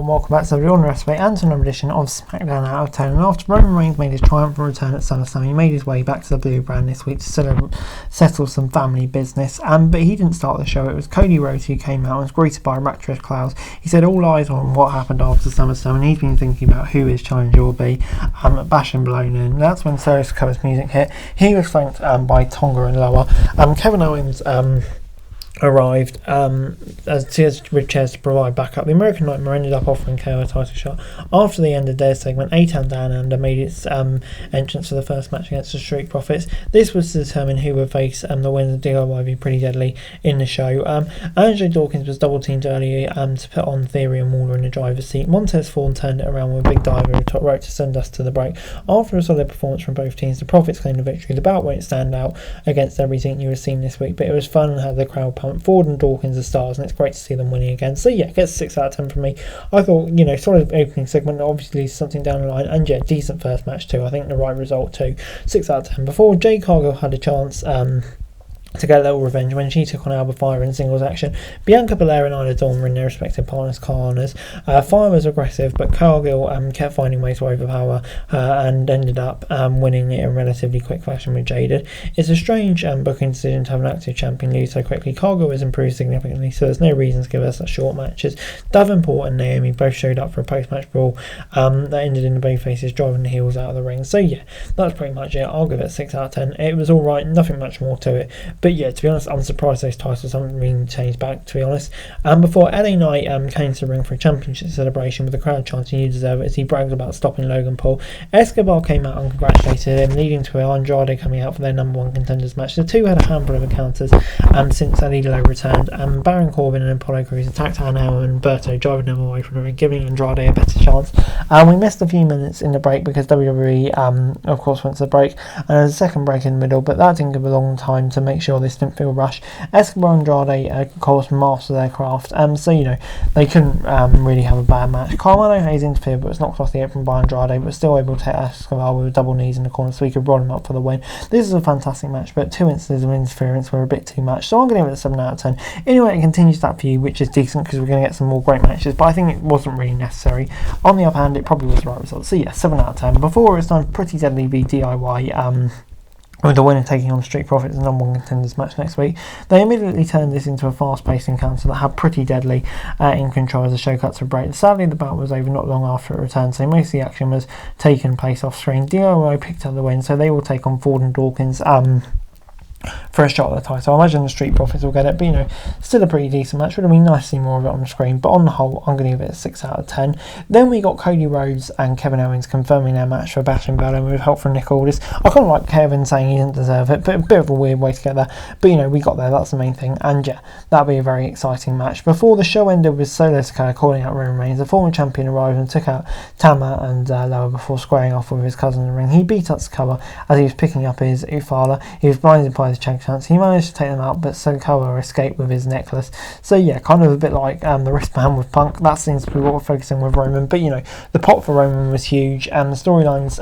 welcome back to the Real Wrestling and to another edition of Smackdown Out of 10. And after Roman Reigns made his triumphant return at SummerSlam, he made his way back to the Blue Brand this week to settle some family business. But he didn't start the show. It was Cody Rhodes who came out and was greeted by Mattress Clouds. He said all eyes on what happened after SummerSlam, and he's been thinking about who his challenger will be. Bash and Blown in. That's when Solo Sikoa's music hit. He was flanked by Tonga and Loa. Kevin Owens arrived with chairs to provide backup. The American Nightmare ended up offering KO a title shot. After the end of their segment, A-Town Down Under made its entrance for the first match against the Street Profits. This was to determine who would face the winners of DIY Be Pretty Deadly in the show. Andre Dawkins was double teamed earlier to put on Theory and Waller in the driver's seat. Montez Ford turned it around with a big dive over the top rope to send us to the break. After a solid performance from both teams, the Profits claimed the victory. The bout won't stand out against everything you have seen this week, but it was fun and had the crowd pumped. Ford and Dawkins are stars, and it's great to see them winning again. So yeah, it gets 6 out of 10 from me. I thought, solid opening segment, obviously something down the line, and yeah, decent first match too. I think the right result too. 6 out of 10. Before Jade Cargill had a chance to get a little revenge when she took on Alba Fire in singles action. Bianca Belair and Isla Dawn were in their respective partners' corners. Fire was aggressive, but Cargill kept finding ways to overpower her and ended up winning it in relatively quick fashion with Jaded. It's a strange booking decision to have an active champion lose so quickly. Cargill has improved significantly, so there's no reason to give us such short matches. Davenport and Naomi both showed up for a post-match brawl that ended in the babyfaces driving the heels out of the ring. So yeah, that's pretty much it. I'll give it 6 out of 10. It was alright, nothing much more to it. But yeah, to be honest, I'm surprised those titles haven't been changed back, to be honest. Before LA Knight came to the ring for a championship celebration with the crowd chanting "You deserve it" as he bragged about stopping Logan Paul. Escobar came out and congratulated him, leading to Andrade coming out for their number one contenders match. The two had a handful of encounters since Eddie Lowe returned. Baron Corbin and Apollo Crews attacked Anhel and Berto, driving them away from the ring, giving Andrade a better chance. We missed a few minutes in the break because WWE, of course, went to the break, and there was a second break in the middle, but that didn't give a long time to make sure this didn't feel rushed. Escobar and Andrade, of course, mastered their craft, so they couldn't really have a bad match. Carmelo Hayes interfered, but was knocked off the apron by Andrade, but still able to hit Escobar with double knees in the corner so he could roll him up for the win. This is a fantastic match, but 2 instances of interference were a bit too much, so I'm going to give it a 7 out of 10. Anyway, it continues that view, which is decent because we're going to get some more great matches, but I think it wasn't really necessary. On the other hand, it probably was the right result, so yeah, 7 out of 10. Before it was done, Pretty Deadly v DIY, with the winner taking on Street Profits in the number one contenders match next week. They immediately turned this into a fast-paced encounter that had Pretty Deadly in control as the show cut to a break. Sadly, the bout was over not long after it returned, so most of the action was taking place off screen. DIY picked up the win, so they will take on Ford and Dawkins for a shot at the title. I imagine the Street Profits will get it, but still a pretty decent match. Would have been nice to see more of it on the screen, but on the whole, I'm going to give it a 6 out of 10. Then we got Cody Rhodes and Kevin Owens confirming their match for Bash and Berlin with help from Nick Aldis. I kind of like Kevin saying he didn't deserve it, but a bit of a weird way to get there. But we got there, that's the main thing, and yeah, that'll be a very exciting match. Before the show ended with Solo Sikoa calling out Roman Reigns, the former champion arrived and took out Tama and Loa before squaring off with his cousin in the ring. He beat up Sikoa as he was picking up his Ufala. He was blinded by the check chance. He managed to take them out, but Sikoa escaped with his necklace. So yeah, kind of a bit like the wristband with Punk. That seems to be what we're focusing with Roman. But the pop for Roman was huge, and the storylines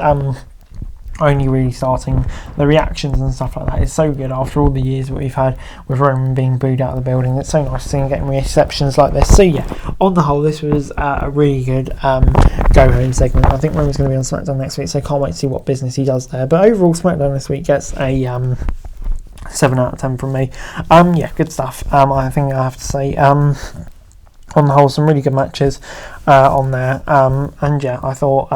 only really starting. The reactions and stuff like that is so good after all the years that we've had with Roman being booed out of the building. It's so nice to see him getting receptions like this. So yeah, on the whole, this was a really good go home segment. I think Roman's going to be on SmackDown next week, so I can't wait to see what business he does there. But overall, SmackDown this week gets a 7 out of 10 from me. Yeah, good stuff. I think I have to say, on the whole, some really good matches on there. And yeah, I thought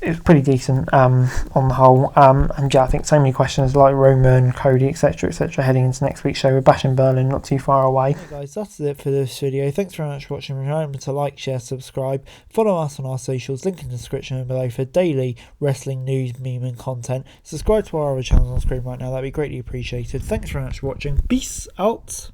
it was pretty decent on the whole. And yeah, I think so many questions like Roman, Cody, etc., heading into next week's show with Bash in Berlin not too far away. Hey guys, that's it for this video. Thanks very much for watching. Remember to like, share, subscribe, follow us on our socials, link in the description below for daily wrestling news, meme and content. Subscribe to our other channels on screen right now, that'd be greatly appreciated. Thanks very much for watching. Peace out.